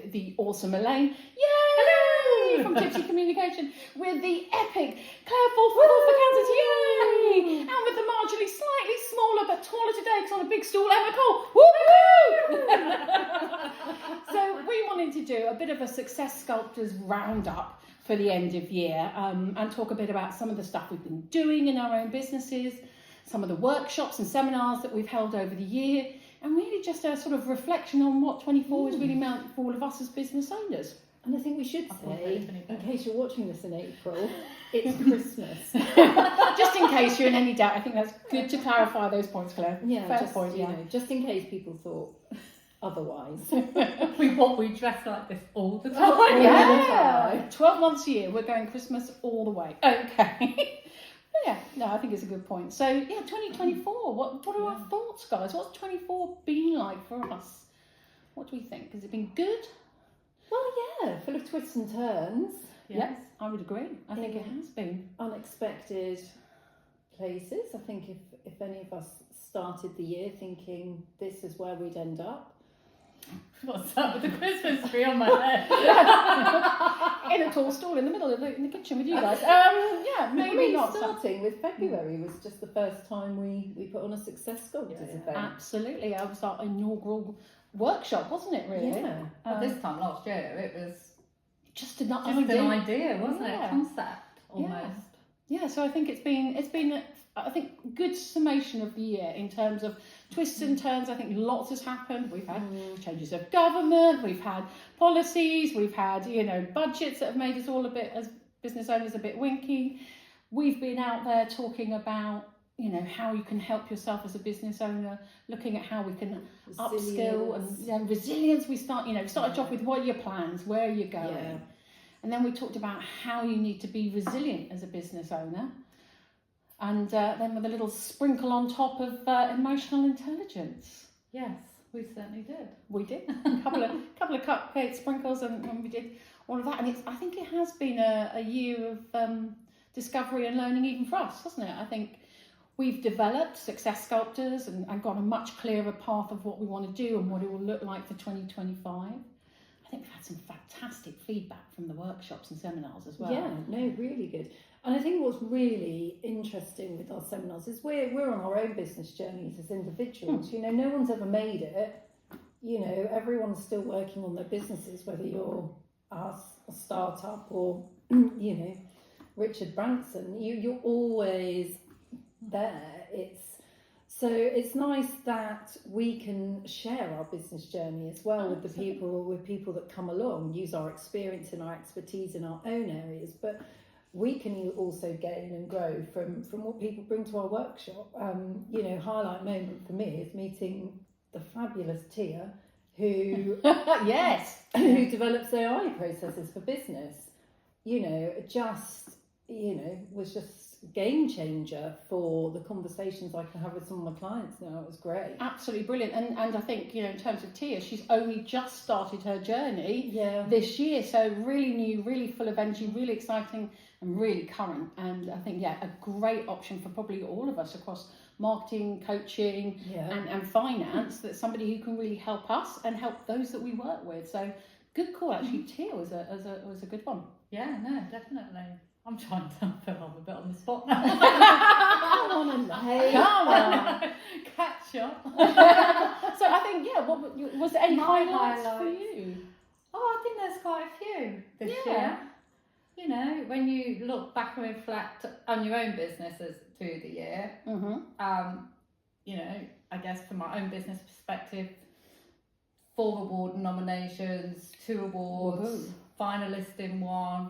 with the awesome Elaine. Yay! From Tipsy Communication. With the epic Claire for Kansas. Yay! And with the marginally slightly smaller but taller today because on a big stool, Emma Cole. Woo-hoo! So we wanted to do a bit of a Success Sculptors roundup for the end of year, and talk a bit about some of the stuff we've been doing in our own businesses, some of the workshops and seminars that we've held over the year, and really just a sort of reflection on what 24 has really meant for all of us as business owners. And I think we should say, in case you're watching this in April, it's Christmas. Just in case you're in any doubt, I think that's good to clarify those points, Claire. Yeah, fair just, point. you know, just in case people thought otherwise. we dress like this all the time. Oh, yeah, 12 months a year, we're going Christmas all the way. Okay. Yeah, no, I think it's a good point. So, yeah, 2024, what are our thoughts, guys? What's 24 been like for us? What do we think? Has it been good? Well, yeah, full of twists and turns. Yes, I would agree. I think it has been. Unexpected places. I think if any of us started the year thinking this is where we'd end up. What's that with the Christmas tree on my head? In a tall stool in the middle of in the kitchen with you guys. Yeah, maybe not. Starting with February was just the first time we put on a Success Sculptors event. Absolutely. I was our inaugural workshop, wasn't it, really? Yeah. Well, this time last year, it was just an idea, wasn't it? Yeah. A concept, almost. Yeah, so I think it's been I think good summation of the year in terms of twists and turns. I think lots has happened. We've had changes of government, we've had policies, we've had, budgets that have made us all a bit, as business owners, a bit winky. We've been out there talking about, how you can help yourself as a business owner, looking at how we can upskill and resilience. We started off with what are your plans, where are you going? Yeah. And then we talked about how you need to be resilient as a business owner. And then with a little sprinkle on top of emotional intelligence. Yes, we certainly did. We did. a couple of cupcake sprinkles, and we did all of that. And I think it has been a year of discovery and learning even for us, hasn't it? I think we've developed Success Sculptors and got a much clearer path of what we want to do and what it will look like for 2025. I think we've had some fantastic feedback from the workshops and seminars as well. Yeah, no, really good. And I think what's really interesting with our seminars is we're on our own business journeys as individuals. No one's ever made it. Everyone's still working on their businesses, whether you're us, a startup, or Richard Branson. You're always there. It's nice that we can share our business journey as well with people that come along, use our experience and our expertise in our own areas, but we can also gain and grow from what people bring to our workshop. Highlight moment for me is meeting the fabulous Tia, who who develops AI processes for business. Was just game changer for the conversations I can have with some of my clients now. It was great. Absolutely brilliant. And I think, in terms of Tia, she's only just started her journey this year. So really new, really full of energy, really exciting and really current. And I think, a great option for probably all of us across marketing, coaching and finance, that's somebody who can really help us and help those that we work with. So good call, actually. Tia was a good one. Yeah, no, definitely. I'm trying to feel I'm a bit on the spot now. Come on, Elaine. Come on. Catch up. So I think, what was there any highlights for you? Oh, I think there's quite a few this year. When you look back and reflect on your own businesses through the year, I guess from my own business perspective, 4 award nominations, 2 awards, finalist in 1.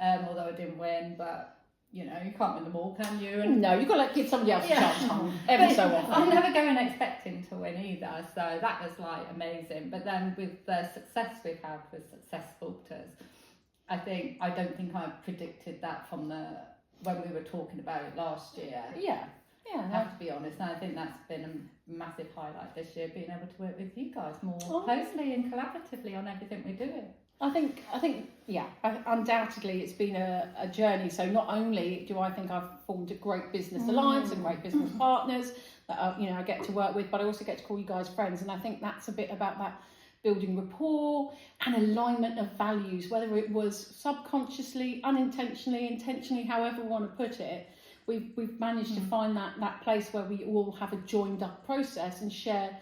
Although I didn't win, but you can't win them all, can you? And no, you've got to give somebody else a chance every so often. I'm never going expecting to win either, so that was amazing. But then with the success we've had with Success Sculptors, I don't think I predicted that from when we were talking about it last year. Yeah, I have to be honest, and I think that's been a massive highlight this year, being able to work with you guys more closely and collaboratively on everything we're doing. I think, undoubtedly it's been a journey. So not only do I think I've formed a great business alliance and great business partners that I get to work with, but I also get to call you guys friends. And I think that's a bit about that building rapport and alignment of values, whether it was subconsciously, unintentionally, intentionally, however we want to put it. We've managed to find that place where we all have a joined up process and share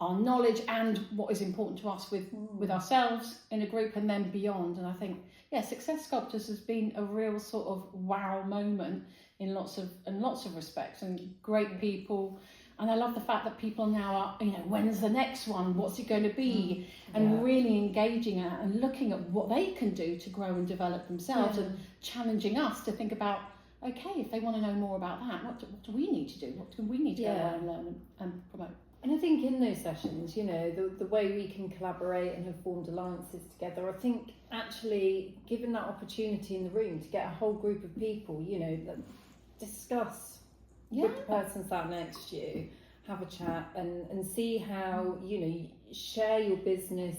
our knowledge and what is important to us with ourselves in a group and then beyond. And I think, Success Sculptors has been a real sort of wow moment in lots of respects, and great people. And I love the fact that people now are, when's the next one? What's it going to be? And really engaging at and looking at what they can do to grow and develop themselves and challenging us to think about, okay, if they want to know more about that, what do we need to do? What do we need to go out and learn and promote? And I think in those sessions, the way we can collaborate and have formed alliances together, I think actually given that opportunity in the room to get a whole group of people, discuss with the person sat next to you, have a chat and see how, share your business,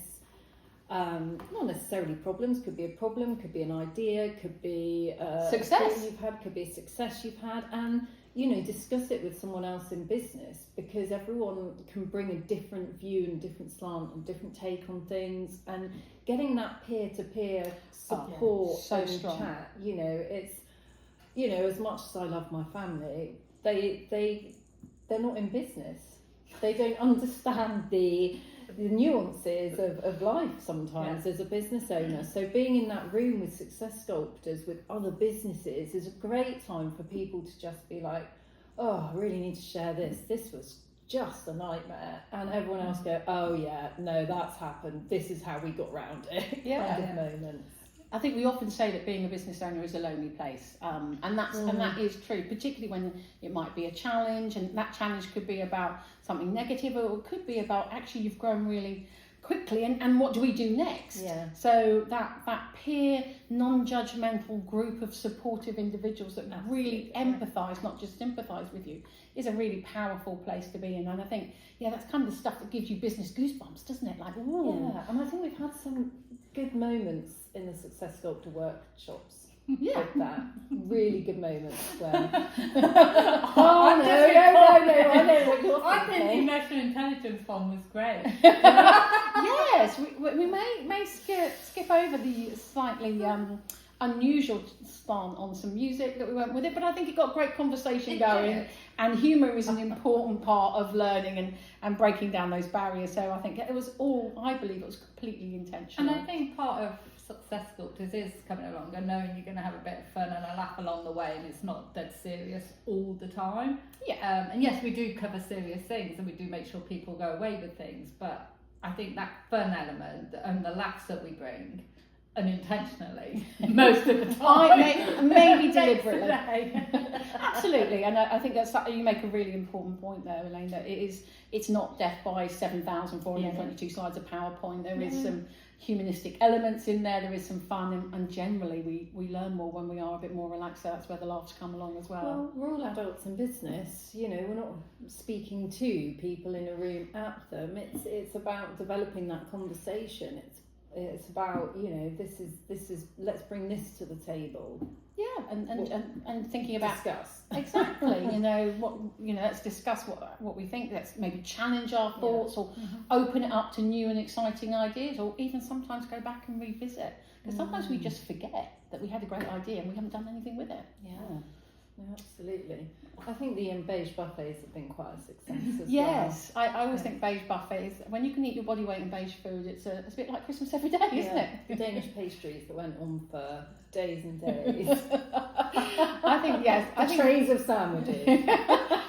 not necessarily problems, could be a problem, could be an idea, could be a success you've had, could be a success you've had, and discuss it with someone else in business, because everyone can bring a different view and different slant and different take on things, and getting that peer-to-peer support and strong. chat, it's, as much as I love my family, they're not in business. They don't understand the nuances of life sometimes as a business owner. So being in that room with Success Sculptors, with other businesses, is a great time for people to just be like, oh, I really need to share this. This was just a nightmare. And everyone else go, oh yeah, no, that's happened. This is how we got around it. Kind of moments. I think we often say that being a business owner is a lonely place, and that is true, particularly when it might be a challenge, and that challenge could be about something negative, or it could be about actually you've grown really quickly, and what do we do next? So that peer, non-judgmental group of supportive individuals that really empathise, not just sympathise with you, is a really powerful place to be in. And I think that's kind of the stuff that gives you business goosebumps, doesn't it? Like, ooh. And I think we've had some good moments in the Success Sculptor workshops with that. Really good moments where I know what you're I think the thinking. emotional intelligence one was great. Yes, we may skip over the slightly unusual slant on some music that we went with it, but I think it got great conversation going, and humour is an important part of learning and breaking down those barriers. So I think I believe it was completely intentional. And I think part of Success Sculptors is coming along and knowing you're going to have a bit of fun and a laugh along the way, and it's not dead serious all the time. And yes, we do cover serious things, and we do make sure people go away with things, but I think that fun element and the laughs that we bring, unintentionally, most of the time, maybe deliberately. Absolutely, and I think you make a really important point there, Elaine, that it's not death by 7,422 slides of PowerPoint. There is some humanistic elements in there, there is some fun, and generally we learn more when we are a bit more relaxed, so that's where the laughs come along as well. Well, we're all adults in business, we're not speaking to people in a room at them. It's about developing that conversation. It's about, this is let's bring this to the table. And thinking about discuss. Exactly. Let's discuss what we think. Let's maybe challenge our thoughts, or open it up to new and exciting ideas, or even sometimes go back and revisit. Because sometimes we just forget that we had a great idea and we haven't done anything with it. No, absolutely. I think the beige buffets have been quite a success as yes, I always think beige buffets, when you can eat your body weight in beige food, it's a bit like Christmas every day, isn't it? The Danish pastries that went on for days and days. I think, yes. Trays of sandwiches.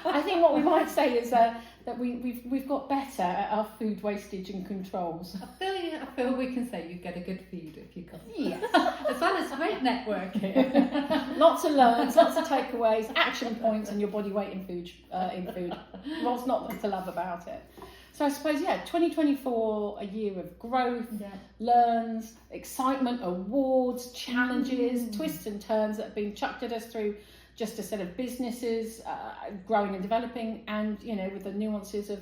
I think what we might say is that we've got better at our food wastage and controls. I feel we can say you get a good feed if you come. Yes. As well as great networking. Lots of learns, lots of takeaways, action points, and your body weight in food. What's not to love about it? So I suppose, 2024, a year of growth, learns, excitement, awards, challenges, twists and turns that have been chucked at us through just a set of businesses growing and developing, and with the nuances of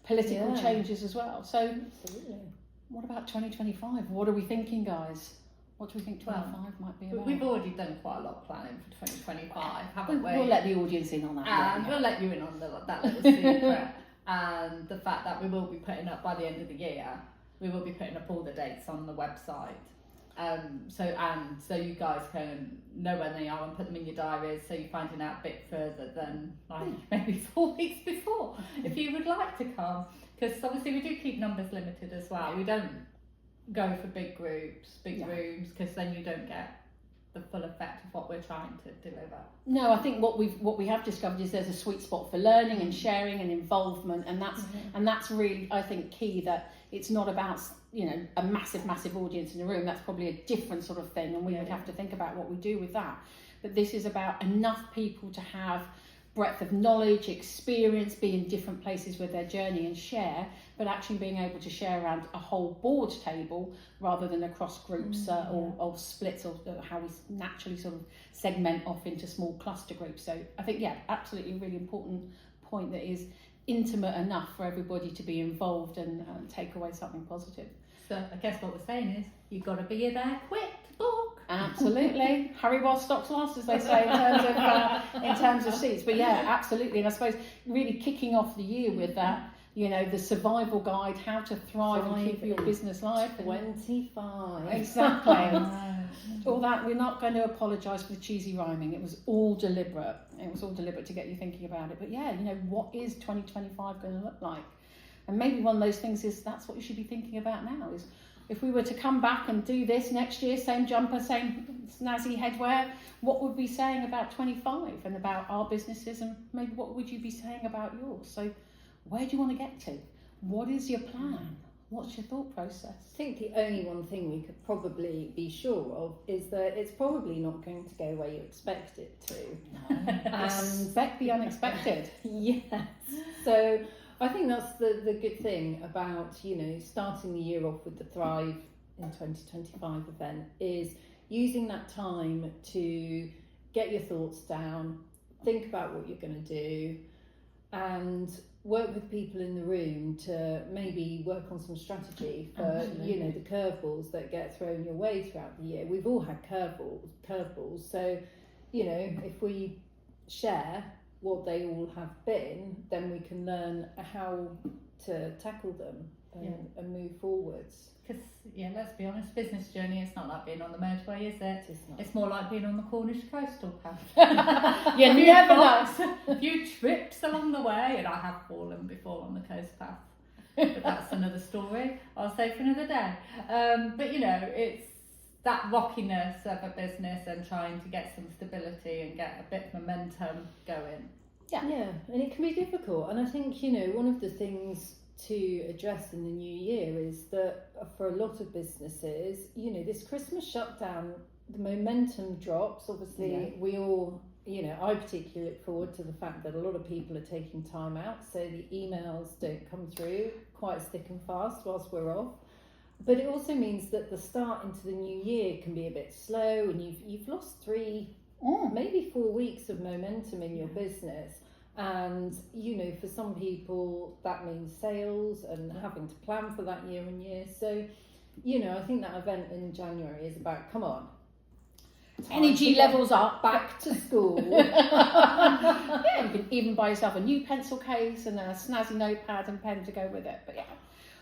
political changes as well. So what about 2025? What are we thinking, guys? What do we think 25 might be about? We've already done quite a lot of planning for 2025, haven't we? We'll let the audience in on that. And we'll let you in on that little secret. And the fact that we will be putting up by the end of the year we will be putting up all the dates on the website. So you guys can know when they are and put them in your diaries, so you're finding out a bit further than like maybe 4 weeks before if you would like to come, because obviously we do keep numbers limited as well. We don't go for big groups, big rooms, because then you don't get the full effect of what we're trying to deliver. No, I think what we have discovered is there's a sweet spot for learning and sharing and involvement, and that's really, I think, key, that it's not about, you know, a massive audience in a room. That's probably a different sort of thing, and we would have to think about what we do with that. But this is about enough people to have breadth of knowledge, experience, be in different places with their journey and share, but actually being able to share around a whole board table rather than across groups or splits, or how we naturally sort of segment off into small cluster groups. So I think, absolutely a really important point, that is intimate enough for everybody to be involved and take away something positive. So I guess what we're saying is, you've got to be there quick to book. Absolutely. Hurry while stocks last, as they say, in terms of seats. But absolutely. And I suppose really kicking off the year with that, you know, the survival guide, how to thrive and keep your business life. 25. Exactly. All that, we're not going to apologise for the cheesy rhyming. It was all deliberate. It was all deliberate to get you thinking about it. But you know, what is 2025 going to look like? And maybe one of those things is, that's what you should be thinking about now, is if we were to come back and do this next year, same jumper, same snazzy headwear, what would we be saying about 25 and about our businesses, and maybe what would you be saying about yours? So where do you want to get to? What is your plan? What's your thought process? I think the only one thing we could probably be sure of is that it's probably not going to go where you expect it to. No. Expect the unexpected. Yes. So I think that's the good thing about, you know, starting the year off with the Thrive in 2025 event, is using that time to get your thoughts down, think about what you're going to do, and work with people in the room to maybe work on some strategy for, you know, the curveballs that get thrown your way throughout the year. We've all had curveballs. So, you know, if we share what they all have been, then we can learn how to tackle them and move forwards. Because, let's be honest, business journey, it's not like being on the motorway, is it? Not. It's more like being on the Cornish coastal path. You never know. A few trips along the way, and I have fallen before on the coast path. But that's another story, I'll say for another day. But, you know, it's that rockiness of a business and trying to get some stability and get a bit of momentum going. Yeah, and it can be difficult. And I think, you know, one of the things to address in the new year is that for a lot of businesses, you know, this Christmas shutdown, the momentum drops. Obviously, we all, you know, I particularly look forward to the fact that a lot of people are taking time out, so the emails don't come through quite as thick and fast whilst we're off. But it also means that the start into the new year can be a bit slow, and you've lost 3, maybe 4 weeks of momentum in your business. And, you know, for some people that means sales and having to plan for that year on year. So, you know, I think that event in January is about, come on, energy levels up, back to school. You can even buy yourself a new pencil case and a snazzy notepad and pen to go with it. But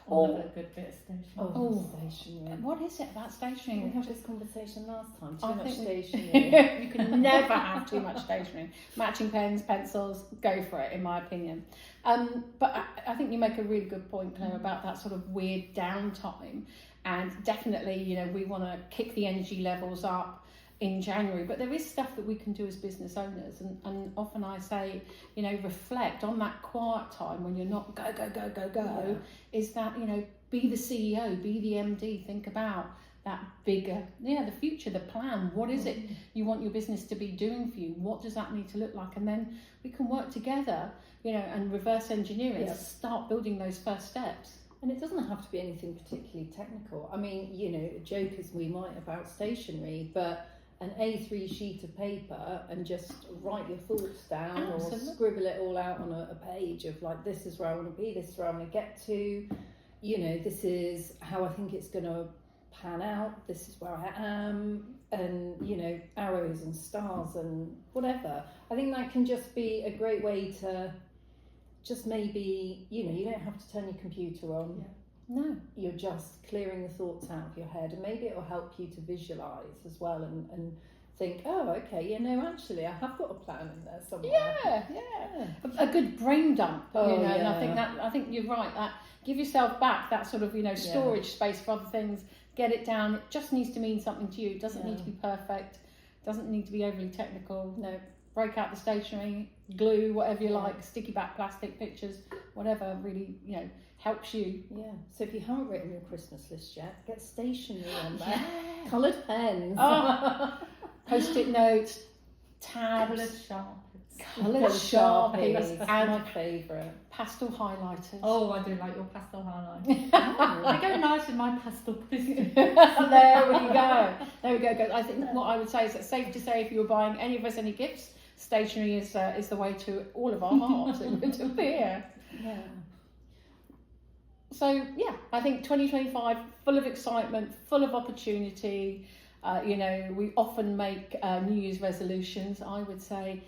Another good bit of stationery. Stationery. What is it about stationery? We had this conversation last time. Too I much think stationery. You can never have too much stationery. Matching pens, pencils, go for it, in my opinion. But I think you make a really good point, Claire, about that sort of weird downtime. And definitely, you know, we want to kick the energy levels up in January, but there is stuff that we can do as business owners, and often I say, you know, reflect on that quiet time when you're not go, is that, you know, be the CEO, be the MD, think about that bigger, the future, the plan. What is it you want your business to be doing for you? What does that need to look like? And then we can work together, you know, and reverse engineer it, start building those first steps. And it doesn't have to be anything particularly technical. I mean, you know, joke as we might about stationery, but an A3 sheet of paper and just write your thoughts down. Absolutely. Or scribble it all out on a page of like, this is where I want to be, this is where I want to get to, you know, this is how I think it's going to pan out, this is where I am, and, you know, arrows and stars and whatever. I think that can just be a great way to just maybe, you know, you don't have to turn your computer on. No. You're just clearing the thoughts out of your head, and maybe it will help you to visualise as well and think, oh, okay, actually I have got a plan in there somewhere. Yeah. A good brain dump, and I think you're right. That give yourself back that sort of storage space for other things. Get it down. It just needs to mean something to you. It doesn't need to be perfect. Doesn't need to be overly technical. No. Break out the stationery, glue, whatever you like, sticky back plastic pictures, whatever really helps you. Yeah. So if you haven't written your Christmas list yet, get stationery on there. Coloured pens. Post-it notes, tabs, coloured sharpies, and my favourite. Pastel highlighters. Oh, I do like your pastel highlighters. They go nice with my pastel biscuits. There we go. Guys. I think what I would say is it's safe to say if you were buying any of us any gifts, stationery is the way to all of our hearts. It would appear. Yeah. So I think 2025 full of excitement, full of opportunity. We often make New Year's resolutions. I would say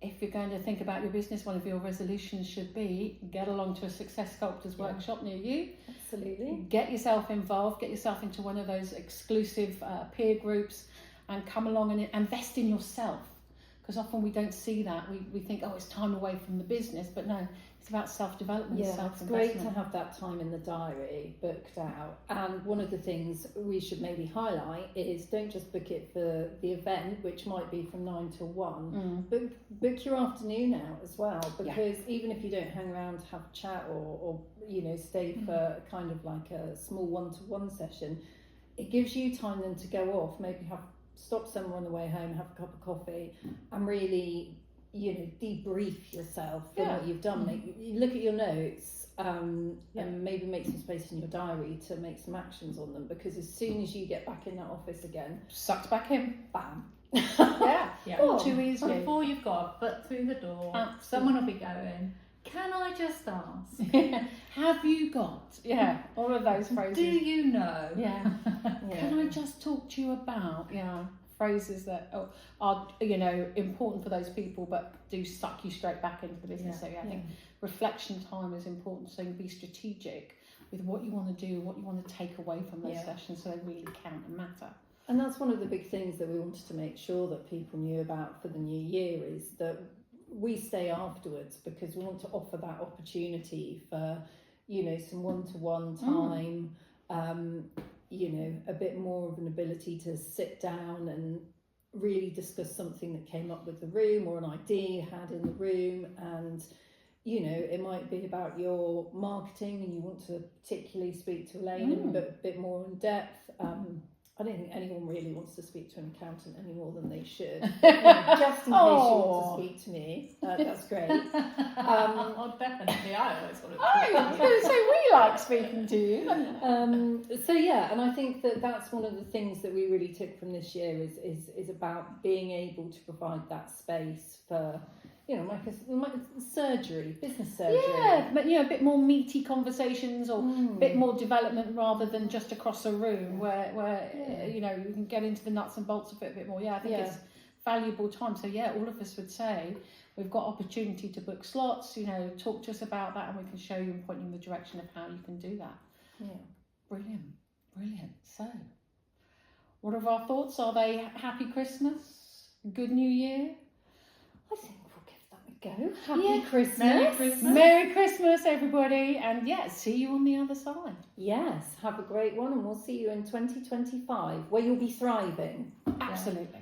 if you're going to think about your business, one of your resolutions should be get along to a Success Sculptors workshop near you. Absolutely. Get yourself involved, get yourself into one of those exclusive peer groups and come along and invest in yourself. Because often we don't see that. We think, it's time away from the business. But no, it's about self-development, It's great to have that time in the diary booked out. And one of the things we should maybe highlight is don't just book it for the event, which might be from 9 till 1, but book your afternoon out as well. Because even if you don't hang around to have a chat or stay for kind of like a small one-to-one session, it gives you time then to go off, maybe stop somewhere on the way home, have a cup of coffee, and really, debrief yourself for what you've done. You look at your notes and maybe make some space in your diary to make some actions on them, because as soon as you get back in that office again, sucked back in, bam. All too easily. Before you've got a foot through the door, someone will be going, can I just ask? Have you got? All of those phrases. Do you know? Can I just talk to you about? Phrases that are important for those people, but do suck you straight back into the business. So I think reflection time is important. So be strategic with what you want to do, what you want to take away from those sessions, so they really count and matter. And that's one of the big things that we wanted to make sure that people knew about for the new year, is that we stay afterwards, because we want to offer that opportunity for some one-to-one time, a bit more of an ability to sit down and really discuss something that came up with the room or an idea you had in the room. And it might be about your marketing and you want to particularly speak to Elaine in a bit more in depth. I don't think anyone really wants to speak to an accountant any more than they should. Just in case you want to speak to me, that's great. Definitely, I always want to. I was going to say we like speaking to you. And I think that's one of the things that we really took from this year is about being able to provide that space for. Like a surgery, business surgery. Yeah, but a bit more meaty conversations or a bit more development rather than just across a room where you can get into the nuts and bolts of it a bit more. I think it's valuable time. So all of us would say we've got opportunity to book slots. Talk to us about that, and we can show you and point you in the direction of how you can do that. Brilliant. So, what are our thoughts? Are they happy Christmas? Good New Year? I think go. Happy Christmas. Merry Christmas, everybody. And see you on the other side. Yes, have a great one, and we'll see you in 2025, where you'll be thriving. Absolutely.